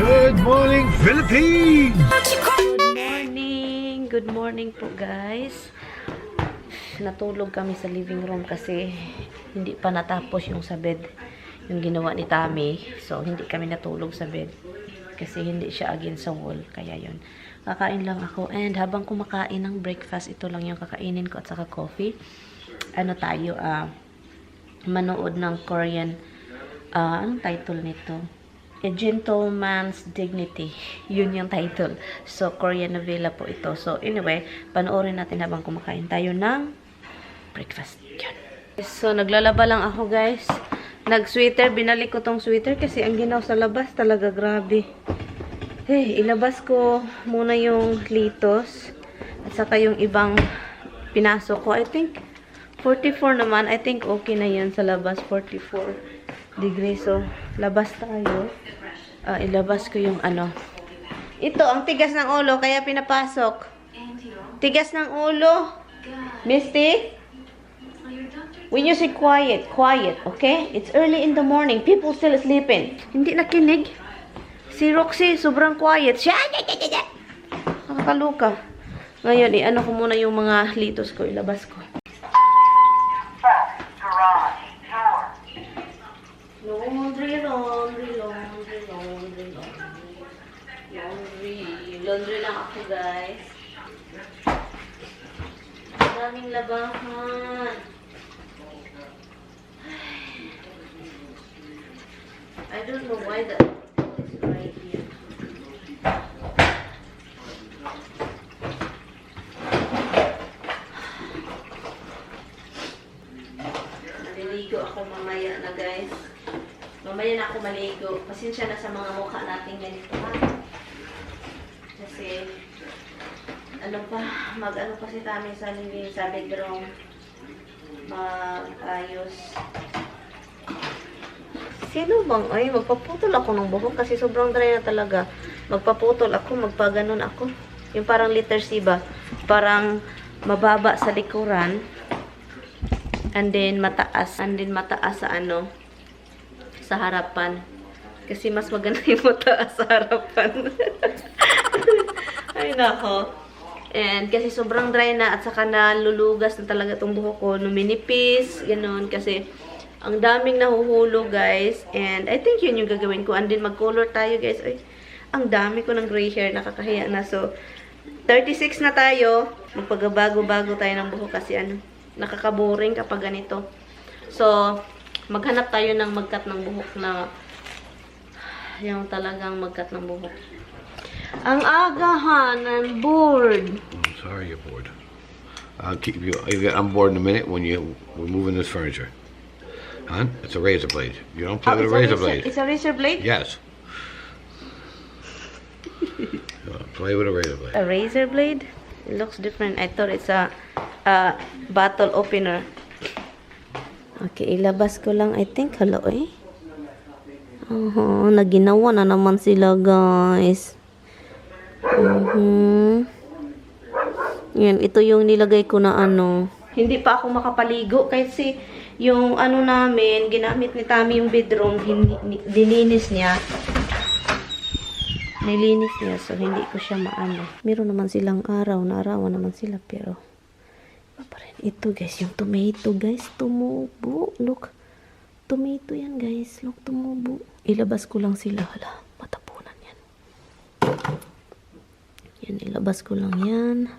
Good morning, Philippines! Good morning po guys. Natulog kami sa living room kasi hindi pa natapos yung sa bed, yung ginawa ni Tammy. So hindi kami natulog sa bed kasi hindi siya against sa wall. Kaya yun, kakain lang ako. And habang kumakain ng breakfast, ito lang yung kakainin ko at saka coffee. Ano tayo, manood ng Korean, anong title nito? A Gentleman's Dignity. Yun yung title. So, Korean novela po ito. So, anyway, panoorin natin habang kumakain tayo ng breakfast. Yun. So, naglalaba lang ako, guys. Nag-sweater. Binalik ko tong sweater kasi ang ginaw sa labas talaga grabe. Hey, ilabas ko muna yung litos at saka yung ibang pinasok ko. I think 44 naman. I think okay na yan sa labas. 44 degrees. So, labas tayo. Ilabas ko yung ano. Ito, ang tigas ng ulo, kaya pinapasok. Tigas ng ulo. Misty? When you say quiet, quiet, okay? It's early in the morning. People still sleeping. Hindi nakinig. Si Roxy, sobrang quiet. Siya, nakakaluka. Ngayon, i-ano ko muna yung mga litos ko. Ilabas ko. Laundry lang ako, guys. Daming labahan. I don't know why that is right here. Maliligo ako mamaya na, guys. Mamaya na ako maligo. Pasensya na sa mga mukha natin ganito, ha? Kasi, ano pa, mag-ano pa si Tammy sa living, sa bedroom. Mag-ayos. Sino bang? Ay, magpaputol ako ng buhok kasi sobrang dry na talaga. Magpaputol ako, magpaganon ako. Yung parang letter C ba? Parang mababa sa likuran. And then mataas. And then mataas sa ano? Sa harapan. Kasi mas maganda yung mataas sa harapan. Ay, nako. And kasi sobrang dry na at saka nalulugas na talaga itong buhok ko. Numinipis, ganun. Kasi ang daming nahuhulog, guys. And I think yun yung gagawin ko. And then mag-color tayo, guys. Ay, ang dami ko ng gray hair. Nakakahiya na. So, 36 na tayo. Magpagabago-bago tayo ng buhok kasi ano, nakakaboring kapag ganito. So, maghanap tayo ng mag-cut ng buhok na yung talagang mag-cut ng buhok. Ang agahan, I'm bored. I'm sorry you're bored. I'll keep you. I'm bored in a minute when we're moving this furniture. Huh? It's a razor blade. You don't play with a razor blade. It's a razor blade? Yes. Play with a razor blade. A razor blade? It looks different. I thought it's a bottle opener. Okay, ilabas ko lang. I think, hello eh. Naginawa na naman sila, guys. Yan, ito yung nilagay ko na ano. Hindi pa ako makapaligo kasi yung ano namin, ginamit ni Tammy yung bedroom, dininis niya. Nilinis niya, so hindi ko siya maano. Meron naman silang araw, naarawan naman sila, pero ito, guys, yung tomato, guys, tumubo. Look, tomato yan, guys. Look, tumubo. Ilabas ko lang sila. Hala, matapunan yan. Yan, ilabas ko lang yan.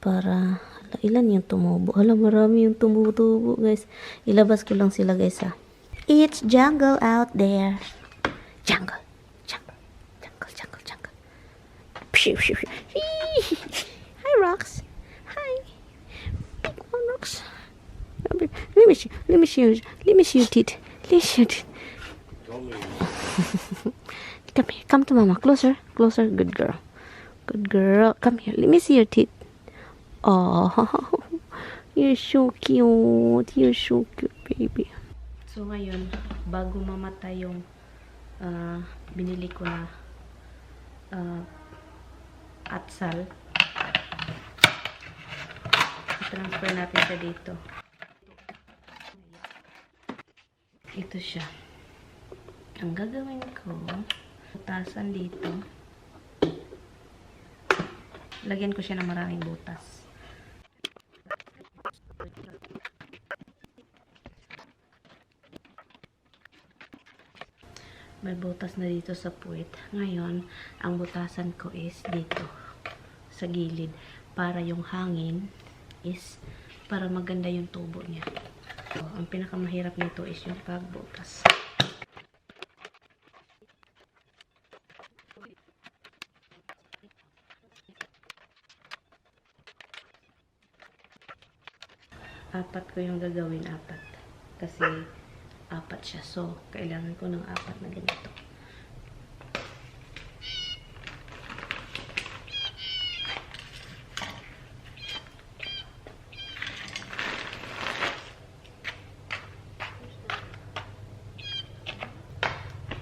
Para, hala, ilan yung tumubo? Hala, marami yung tumubo, guys. Ilabas ko lang sila, guys, ha. It's jungle out there. Jungle. Jungle. Jungle, jungle, jungle. Phew, phew, phew. Hi, Rox. Hi. Big one, Rox. Let me see your teeth. Let me see your teeth. Come here. Come to mama. Closer. Closer. Good girl. Good girl. Come here. Let me see your teeth. Oh, you're so cute. You're so cute, baby. So, ngayon, bago mamatay yung binili ko na atsal, i-transfer natin siya dito. Ito siya. Ang gagawin ko, Butasan dito. Lagyan ko siya ng maraming butas. May butas na dito sa puwit. Ngayon, ang butasan ko is dito sa gilid para yung hangin is para maganda yung tubo niya. So, ang pinakamahirap nito is yung pagbutas. Apat ko yung gagawin, apat. Kasi apat siya. So, kailangan ko ng apat na ganito.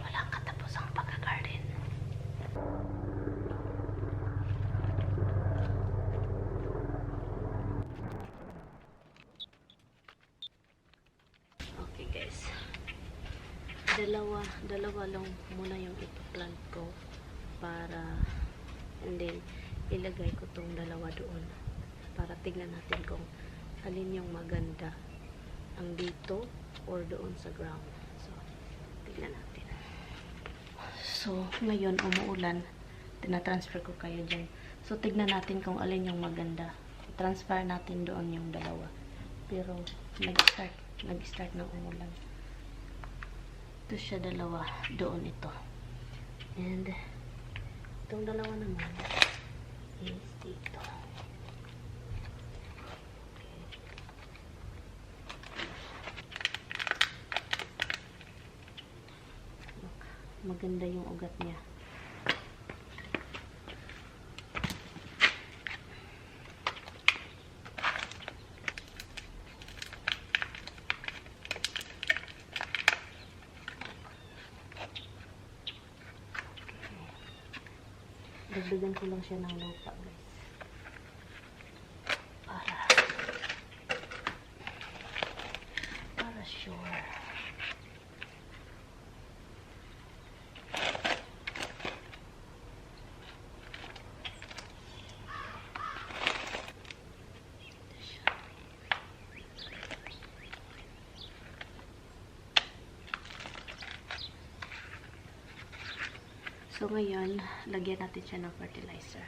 Walang katapusang pagka-garden. Okay guys. Dalawa lang muna yung ipaplant ko para and then ilagay ko tong dalawa doon para tignan natin kung alin yung maganda, ang dito or doon sa ground. So, tignan natin. So, ngayon umuulan, tinatransfer ko kayo dyan. So, tignan natin kung alin yung maganda. Transfer natin doon yung dalawa. Pero, nag-start ng umulan. Ito siya dalawa, doon ito. And, itong dalawa naman is dito. Maganda yung ugat niya. Dagdagan ko lang siya ng lupa, guys. Para sure. So, ngayon, lagyan natin siya ng fertilizer.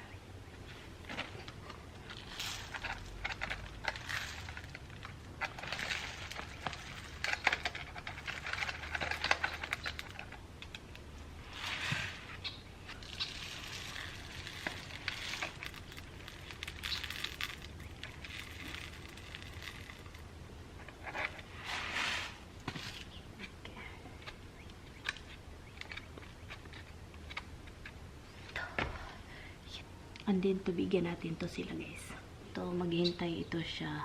And then, bigyan natin to sila, guys. Ito, maghintay ito siya.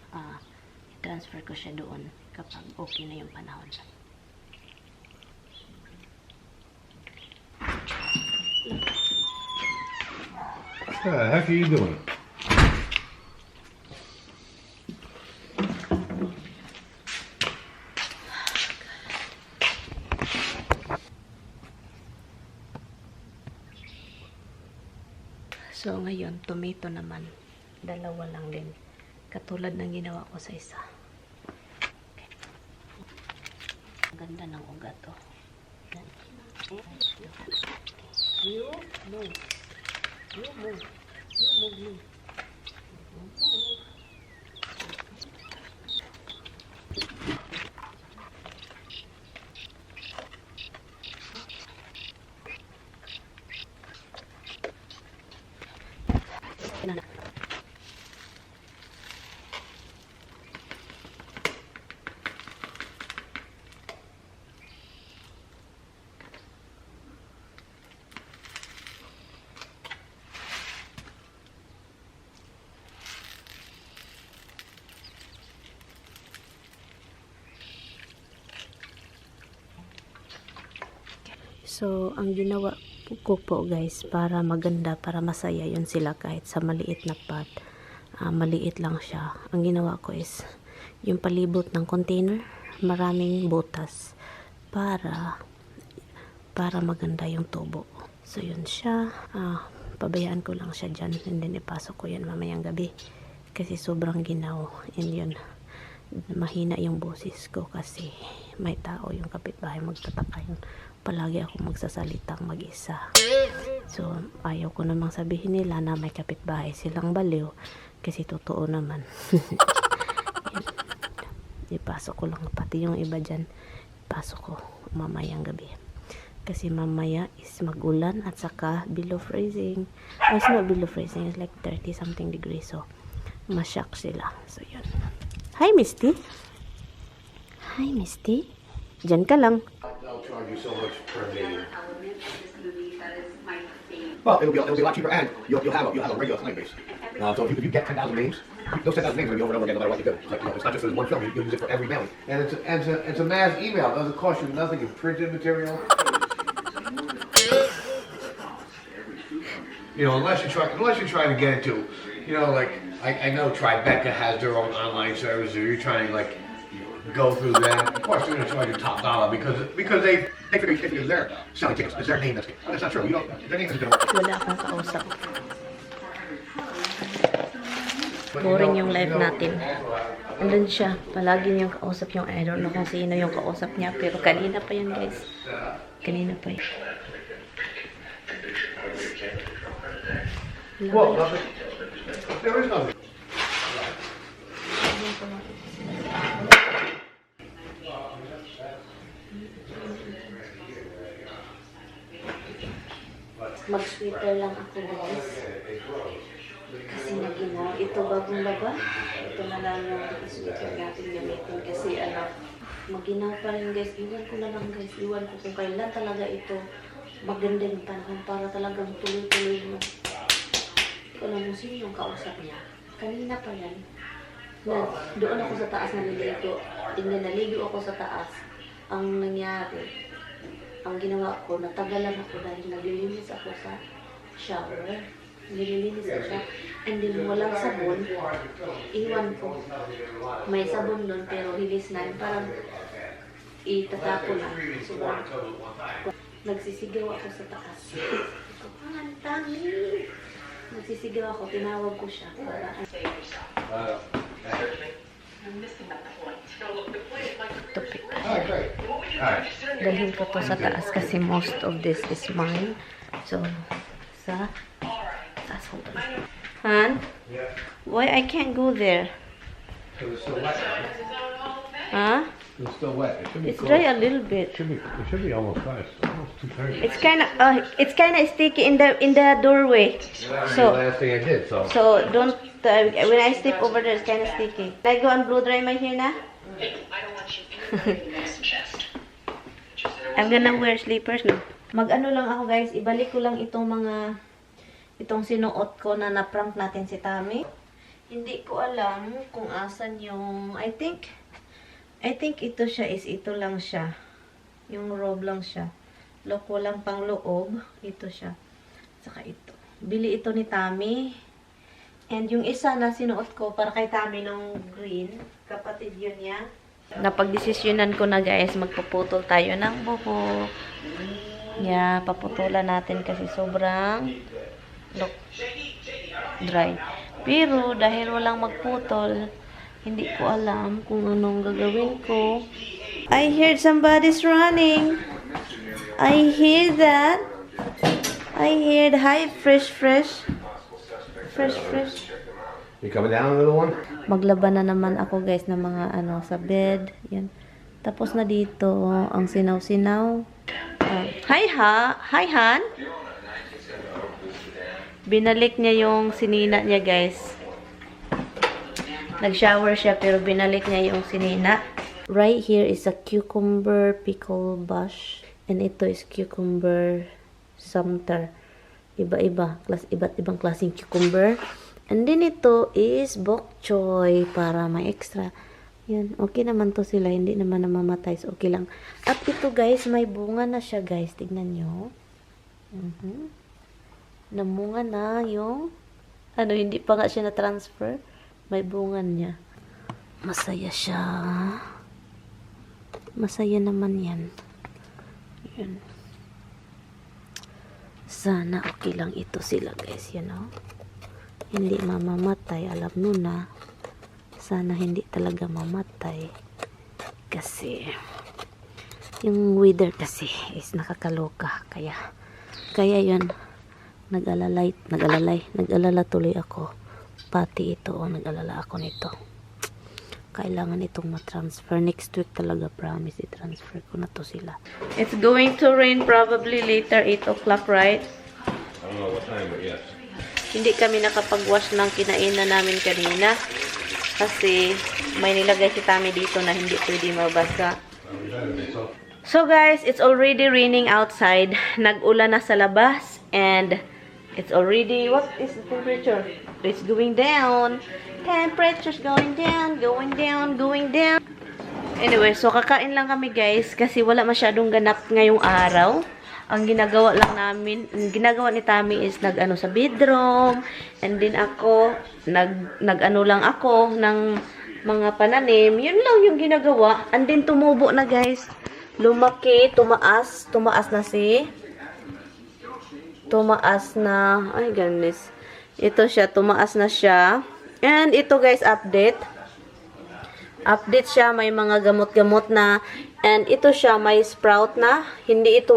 I-transfer ko siya doon kapag okay na yung panahon. What the heck are you doing? So, ngayon, tomato naman. Dalawa lang din. Katulad ng ginawa ko sa isa. Okay. Ganda ng ugat, oh. You move. You move. You move me. So, ang ginawa ko po guys, para maganda, para masaya yun sila kahit sa maliit na pot. Maliit lang siya. Ang ginawa ko is, yung palibot ng container, maraming butas. Para para maganda yung tubo. So yun siya. Pabayaan ko lang siya dyan, and then ipasok ko yan mamayang gabi kasi sobrang ginaw. And yun, mahina yung boses ko kasi may tao yung kapitbahay, magtataka yun. Palagi ako magsasalitang mag-isa. So ayaw ko namang sabihin nila na may kapitbahay silang baliw kasi totoo naman. Ipasok ko lang, pati yung iba dyan ipasok ko mamayang gabi kasi mamaya is magulan at saka below freezing. It's not below freezing, it's like 30 something degrees, so masyak sila. So yun. Hi Misty. Hi Misty, dyan ka lang. I'll charge you so much per day. Well, it'll be a lot cheaper, and you'll have a regular client base. So if you get 10,000 names, those 10,000 names are going to be over and over again no matter what you do. It's like, it's not just for this one film. You'll use it for every mailing. And it's a mass email. It doesn't cost you nothing in printed material. You know, unless you're trying to get into, you know, like I know Tribeca has their own online service. Or you're trying to like go through that. Of course, they're going to charge you top dollar because they figure they're selling tickets. It's their name that's. That's not true. You don't. Their name isn't going to work. Wala akong kausap. Boring yung live natin. Andun siya. Palagi niyong kausap yung, I don't know kung sino yung kausap niya. Pero kanina pa yun, guys. Kanina pa yun. Well, nothing. There is nothing. Mag-sweater lang ako, guys. Kasi naginaw. Ito bagong laba. Ito na lang yung sweater natin gamitin. Kasi maginaw pa rin, guys. Iwan ko na lang, guys. Iwan ko kung kailan talaga ito maganda yung panahon para talagang tuloy-tuloy mo. Hindi ko alam kung sino yung kausap niya. Kanina pa yan. Doon ako sa taas naliligo. Tingnan, naligo ako sa taas. Ang nangyari, ang ginawa ko, natagalan ako dahil naglilinis ako sa shower. Nililinis ko siya. And then, walang sabon. Iwan ko. May sabon doon, pero hilis na. Parang itatapo na. Sobrang nagsisigaw ako sa taas. Ang dami. Nagsisigaw ako. Tinawag ko siya. Para tupik. Dalhin ko to sa taas kasi most of this is mine. So, sa taas. Hold on. Han? Why I can't go there? It's still wet. Huh? It's still wet. It should be It's dry a little bit. It should be almost dry. It's almost too dirty. It's kind of sticky in the doorway. So the last thing I did. So don't when I step over there, it's kind of sticky. Can I go and blow dry my hair na? I'm gonna wear slippers no. Mag-ano lang ako, guys, ibalik ko lang itong sinuot ko na na-prank natin si Tami. Hindi ko alam kung asan yung I think ito siya is ito lang siya. Yung robe lang siya. Look, walang pang loob. Ito siya. Saka ito. Bili ito ni Tami. And yung isa na sinuot ko para kay Tami nung green, kapatid yun niya. Napagdesisyonan ko na, guys, magpuputol tayo ng buhok. Yeah, paputulan natin kasi sobrang look dry. Pero dahil walang magputol, hindi ko alam kung anong gagawin ko. I heard somebody's running. I hear that. I heard, hi, fresh. You coming down, little one? Maglaban na naman ako, guys, ng mga sa bed. Yan. Tapos na dito ang sinaw-sinaw. Hi Han. Binalik niya yung sinina niya, guys. Nag-shower siya pero binalik niya yung sinina. Right here is a cucumber pickle bush. And ito is cucumber sumter. Iba-iba. Iba't ibang klaseng cucumber. And then ito is bok choy para may extra. Yan. Okay naman to sila. Hindi naman namamatay. So okay lang. At ito, guys, may bunga na siya, guys. Tignan nyo. Namunga na yung hindi pa nga siya na-transfer. May bunga niya. Masaya siya. Masaya naman yan. Yan. Sana okay lang ito sila guys, you know. Hindi mamamatay, alam nyo na. Sana hindi talaga mamatay. Kasi yung weather kasi is nakakaloka. Kaya yun, nag-alala tuloy ako. Pati ito, nag-alala ako nito. Kailangan itong ma-transfer. Next week talaga, promise, i-transfer ko na to sila. It's going to rain probably later, 8 o'clock, right? I don't know what time, but yes. Hindi kami nakapag-wash ng kinainan namin kanina. Kasi may nilagay si Tami dito na hindi pwede mabasa. So guys, it's already raining outside. Nag-ulan na sa labas. And it's already, what is the temperature? It's going down. Temperature's going down, going down, going down. Anyway, so kakain lang kami guys. Kasi wala masyadong ganap ngayong araw. Ang ginagawa ni Tami is nag-ano sa bedroom. And then ako, nag-ano lang ako ng mga pananim. Yun lang yung ginagawa. And then tumubo na guys. Lumaki, tumaas na, ay goodness. Ito siya, tumaas na siya. And ito guys, update siya, may mga gamot-gamot na. And ito siya, may sprout na. Hindi ko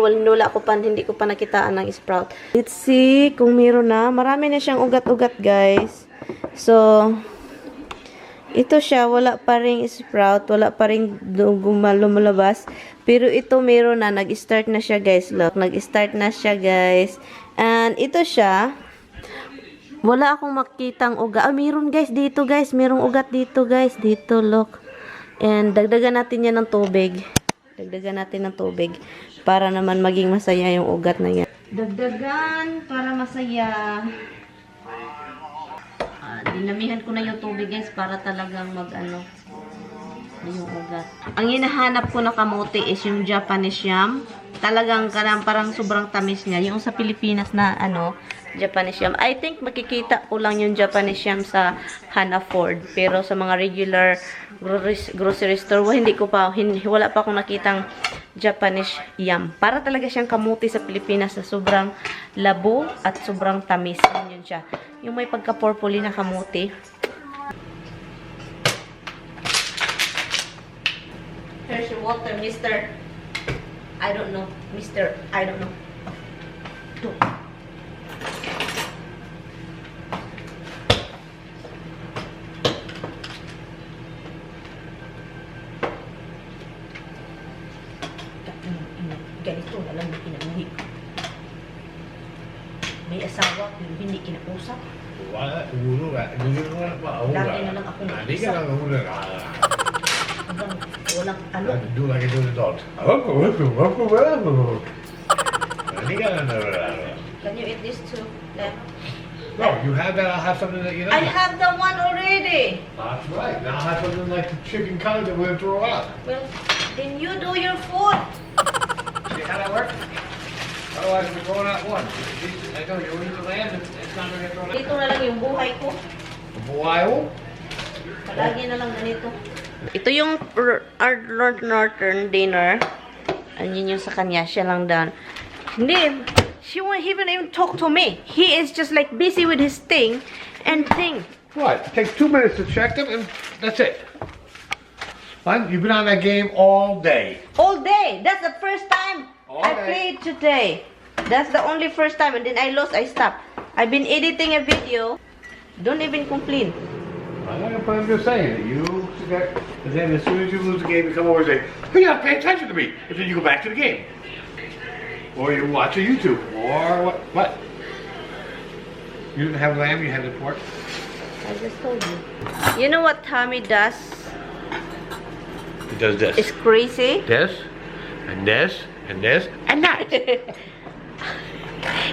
pa nakitaan ng sprout. Let's see kung meron na. Marami na siyang ugat-ugat guys. So, ito siya, wala pa ring sprout, wala pa ring lumalabas. Pero ito meron na, nag-start na siya guys. Look, nag-start na siya guys. And ito siya, wala akong makitang ugat. Ah, meron guys dito guys. Merong ugat dito guys. Dito, look. And dagdagan natin yan ng tubig. Para naman maging masaya yung ugat na yan. Dagdagan para masaya. Dinamihan ko na yung tubig guys para talagang mag-ano yung ugat. Ang hinahanap ko na kamote is yung Japanese yam. Talagang parang sobrang tamis niya. Yung sa Pilipinas na Japanese yam. I think makikita ko lang yung Japanese yam sa Hanaford. Pero sa mga regular grocery store, wala pa akong nakitang Japanese yam. Para talaga siyang kamote sa Pilipinas na sobrang labo at sobrang tamis. Yun siya. Yung may pagka-purple na kamote. Here's your water, Mr. I don't know. Mr. I don't know. Ito. Ganito na lang yung kinabuhi ko. May asawa, pero hindi kinausap. Wala, ulo ka. Hindi ka naman mauga. Lagi na lang ako Hindi ka lang ulo ka. Walang ano. Do like I do the dogs. Hindi ka lang ulo. Can you eat this too? Lem? No, you have that. I'll have something that you know. I have the one already. That's right. Now I'll have something like the chicken cutlet that we're going to throw out. Well, then you do your food. See how that works? Otherwise, we're throwing out one. I know you eat the lamb, it's not going to get thrown out. Dito na lang yung buhay ko. Buhay mo? Palagi na lang ganito. Ito yung our northern dinner. Andyan yung sa kanya. Siya lang down. Hindi. She won't even talk to me. He is just like busy with his thing and thing. What? It takes 2 minutes to check them and that's it. Fine? You've been on that game all day. All day. That's the first time All I day. played today. That's the only first time. And then I lost. I stopped. I've been editing a video. Don't even complain. I'm not going to put him just saying that you forget. And then as soon as you lose the game, you come over and say, hey, you have to pay attention to me. And then you go back to the game. Or you watch a YouTube. Or what? You didn't have lamb, you had the pork? I just told you. You know what Tommy does? He does this. It's crazy. This, and this, and this, and that.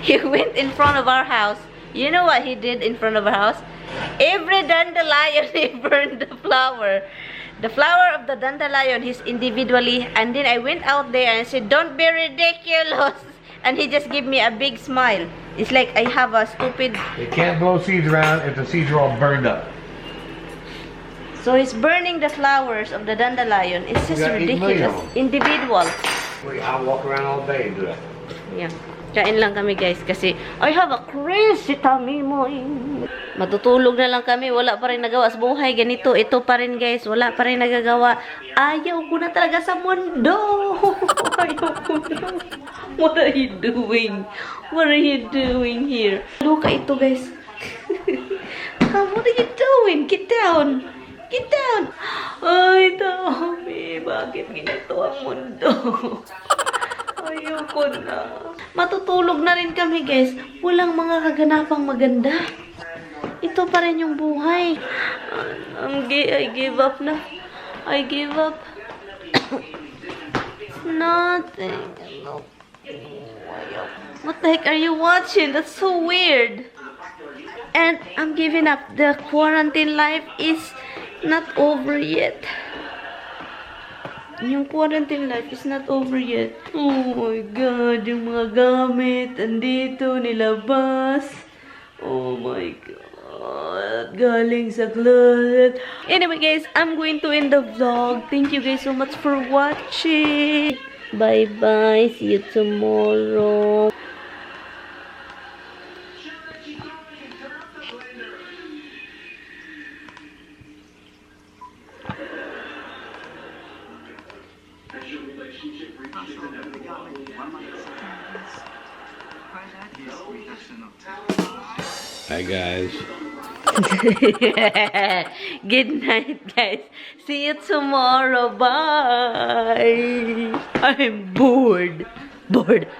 He went in front of our house. You know what he did in front of our house? Every dandelion, he burned the flower. The flower of the dandelion, he's individually. And then I went out there and said, don't be ridiculous. And he just gave me a big smile. It's like I have a stupid... You can't blow seeds around if the seeds are all burned up. So he's burning the flowers of the dandelion. It's just got 8 million ridiculous. of them. Individual. I'll walk around all day and do that. Yeah. Kain lang kami guys kasi I have a crazy tummy morning. Matutulog na lang kami. Wala pa rin nagawa sa buhay. Ganito. Ito pa rin guys. Wala pa rin nagagawa. Ayaw ko na talaga sa mundo. Ayaw ko na. What are you doing? What are you doing here? Luka ito guys. What are you doing? Get down. Get down. Ay, dami. Bakit ganito ang mundo? Ayoko na. Matutulog na rin kami, guys. Walang mga kaganapang maganda. Ito pa rin yung buhay. I give up na. I give up. Nothing. No. What the heck are you watching? That's so weird. And I'm giving up. The quarantine life is not over yet. Yung quarantine life is not over yet. Oh my God, yung mga gamit, andito, nilabas. Oh my God, galing sa closet. Anyway guys, I'm going to end the vlog. Thank you guys so much for watching. Bye-bye. See you tomorrow. Hi guys. Good night, guys. See you tomorrow. Bye. I'm bored. Bored.